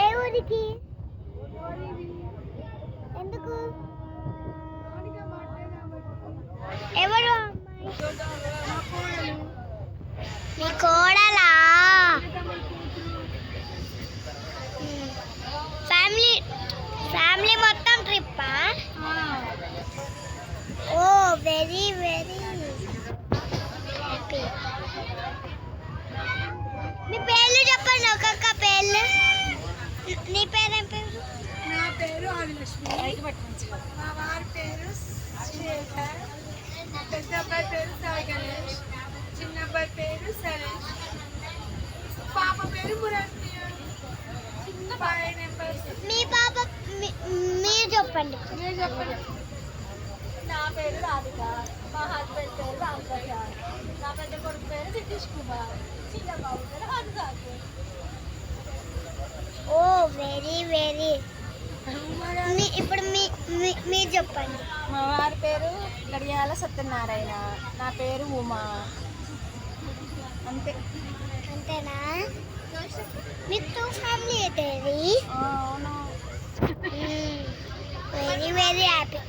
ఏ ఊరికి? ఎందుకు? ఎవరు అమ్మాయి? మీ కోడలా? ఫ్యామిలీ ఫ్యామిలీ మొత్తం ట్రిప్పా? ఓ వెరీ వెరీ హ్యాపీ. మీ పేర్లు చెప్పండి, ఒక్కొక్క పేర్లు. నీ పేరేం పేరు? నా పేరు ఆదిలక్ష్మి. మా వారి పేరు శేఖర్. మా పెద్ద అబ్బాయి పేరు సాయి గణేష్. చిన్న అబ్బాయి పేరు సరేష్. పాప పేరు మురళి. చిన్న 5 నెంబర్స్. మీ పాప మీరు చెప్పండి. నేను చెప్పండి. నా పేరు రాధిక. మా హస్బెండ్ పేరు రామయ్య. నా పెద్ద కొడుకు పేరు నితీష్ కుమార్. చిన్న బాబు పేరు హనుగారు. ఓ వెరీ వెరీ. ఇప్పుడు మీరు చెప్పండి. మా వారి పేరు గడియాల సత్యనారాయణ. నా పేరు ఉమా. అంతే. అంతేనా? మీకు ఫ్యామిలీ అయితే అవును. Very very happy.